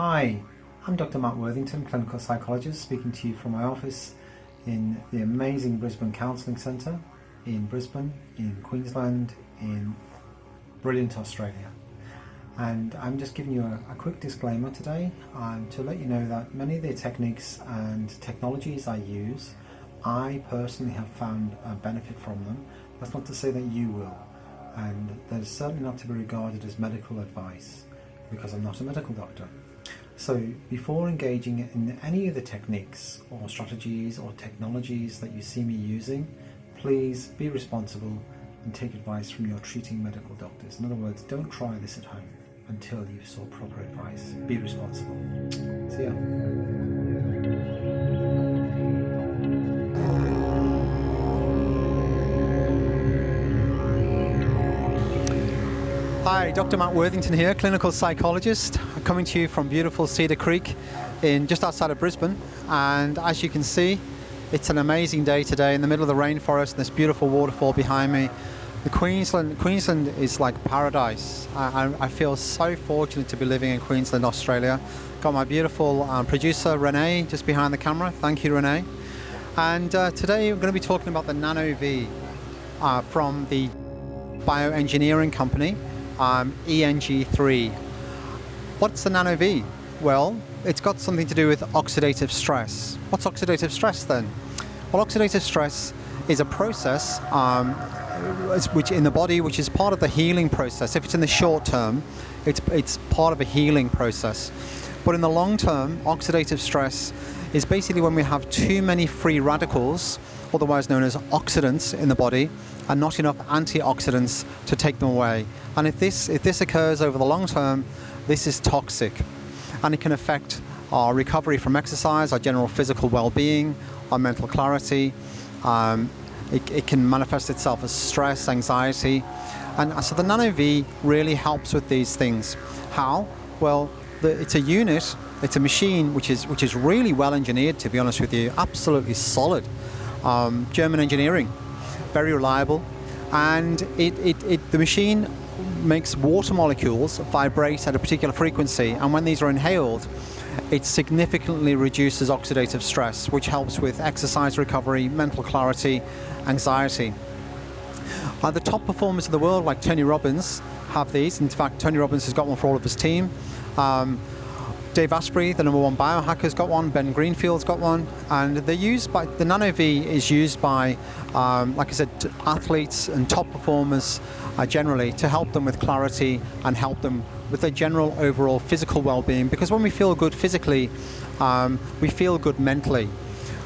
Hi, I'm Dr. Matt Worthington, clinical psychologist, speaking to you from my office in the amazing Brisbane Counselling Centre in Brisbane, in Queensland, in brilliant Australia. And I'm just giving you a quick disclaimer today to let you know that many of the techniques and technologies I use, I personally have found a benefit from them. That's not to say that you will. And they're certainly not to be regarded as medical advice, because I'm not a medical doctor. So before engaging in any of the techniques or strategies or technologies that you see me using, please be responsible and take advice from your treating medical doctors. In other words, don't try this at home until you saw proper advice. Be responsible. See ya. Hi, Dr. Matt Worthington here, clinical psychologist, coming to you from beautiful Cedar Creek in just outside of Brisbane. And as you can see, it's an amazing day today in the middle of the rainforest and this beautiful waterfall behind me. Queensland is like paradise. I feel so fortunate to be living in Queensland, Australia. Got my beautiful producer Renee just behind the camera. Thank you, Renee. And today we're going to be talking about the Nano V from the bioengineering company ENG3. What's the Nano V? Well, it's got something to do with oxidative stress. What's oxidative stress then? Well, oxidative stress is a process which in the body, which is part of the healing process. If it's in the short term, it's part of a healing process. But in the long term, oxidative stress is basically when we have too many free radicals, otherwise known as oxidants, in the body, and not enough antioxidants to take them away. And if this occurs over the long term, this is toxic, and it can affect our recovery from exercise, our general physical well-being, our mental clarity. It can manifest itself as stress, anxiety, and so the Nano V really helps with these things. How? Well, it's a unit, it's a machine which is really well engineered, to be honest with you, absolutely solid. German engineering, very reliable, and the machine makes water molecules vibrate at a particular frequency, and when these are inhaled, it significantly reduces oxidative stress, which helps with exercise recovery, mental clarity, anxiety. The top performers in the world, like Tony Robbins, have these. In fact, Tony Robbins has got one for all of his team. Dave Asprey, the #1 biohacker's got one. Ben Greenfield's got one, and they're used by the Nano V is used by, like I said, athletes and top performers generally, to help them with clarity and help them with their general overall physical well-being. Because when we feel good physically, we feel good mentally.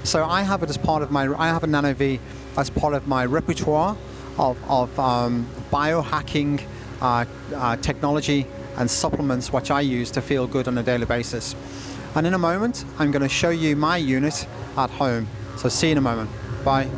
So I have it as part of I have a Nano V as part of my repertoire of biohacking technology and supplements which I use to feel good on a daily basis. And in a moment, I'm going to show you my unit at home. So see you in a moment. Bye.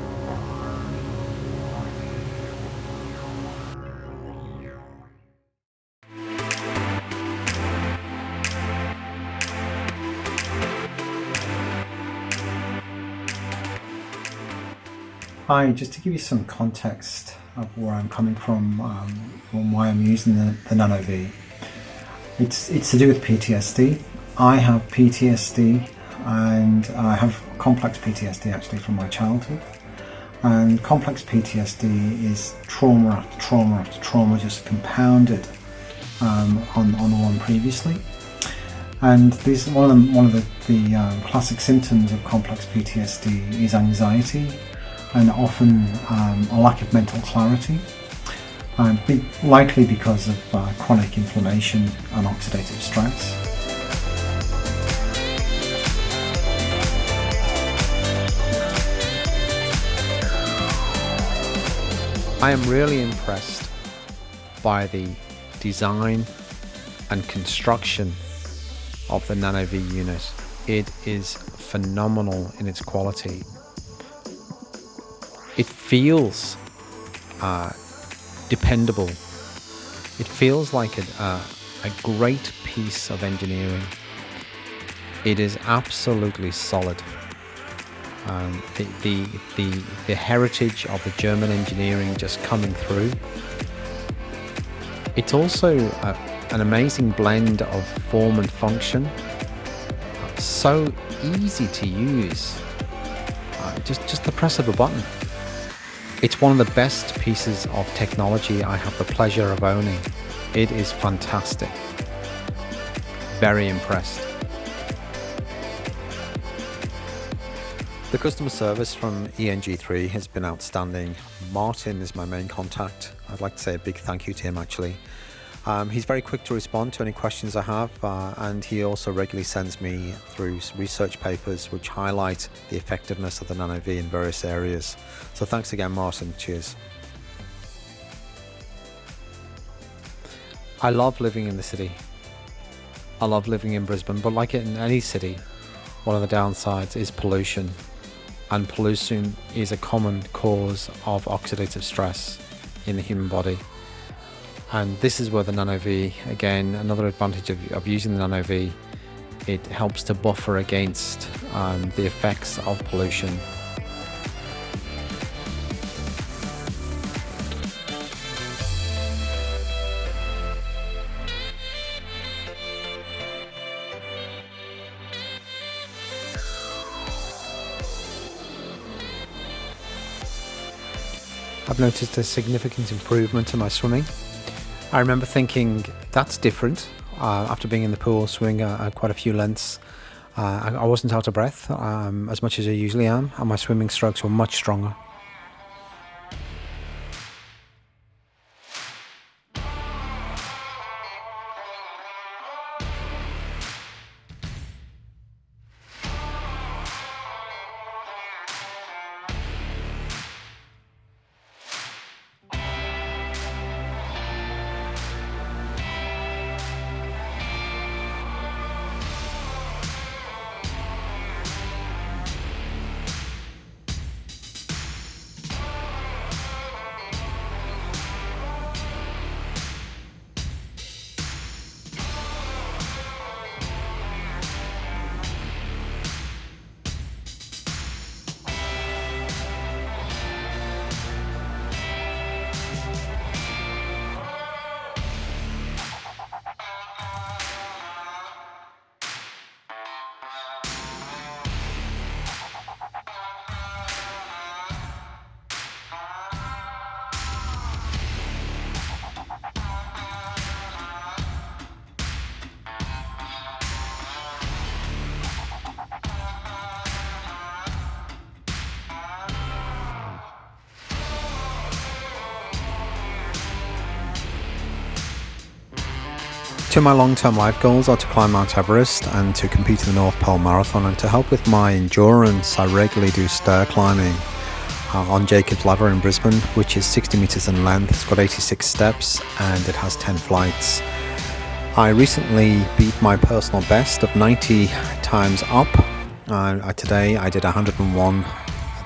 Hi, just to give you some context of where I'm coming from and why I'm using the Nano V. It's to do with PTSD. I have PTSD, and I have complex PTSD actually from my childhood. And complex PTSD is trauma after trauma after trauma, just compounded on the one previously. And this one of the classic symptoms of complex PTSD is anxiety, and often a lack of mental clarity. Likely because of chronic inflammation and oxidative stress. I am really impressed by the design and construction of the Nano V unit. It is phenomenal in its quality. It feels dependable. It feels like a great piece of engineering. It is absolutely solid. The heritage of the German engineering just coming through. It's also an amazing blend of form and function. So easy to use. Just the press of a button. It's one of the best pieces of technology I have the pleasure of owning. It is fantastic. Very impressed. The customer service from ENG3 has been outstanding. Martin is my main contact. I'd like to say a big thank you to him actually. He's very quick to respond to any questions I have, and he also regularly sends me through research papers which highlight the effectiveness of the Nano V in various areas. So thanks again, Martin. Cheers. I love living in the city. I love living in Brisbane, but like in any city, one of the downsides is pollution. And pollution is a common cause of oxidative stress in the human body. And this is where the Nano V, again, another advantage of using the Nano V, it helps to buffer against the effects of pollution. I've noticed a significant improvement in my swimming. I remember thinking, that's different. After being in the pool, swimming quite a few lengths, I wasn't out of breath as much as I usually am, and my swimming strokes were much stronger. Two of my long-term life goals are to climb Mount Everest and to compete in the North Pole Marathon, and to help with my endurance I regularly do stair climbing on Jacob's Ladder in Brisbane, which is 60 meters in length. It's got 86 steps and it has 10 flights. I recently beat my personal best of 90 times up. Today I did 101,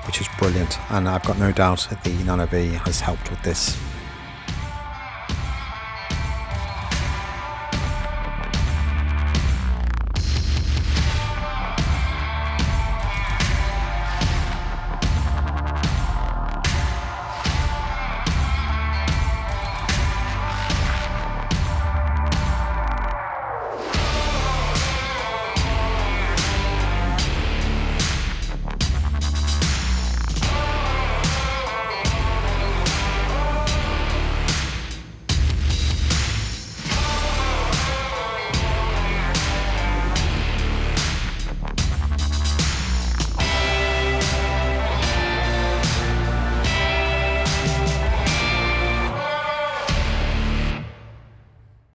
which is brilliant, and I've got no doubt that the Nano V has helped with this.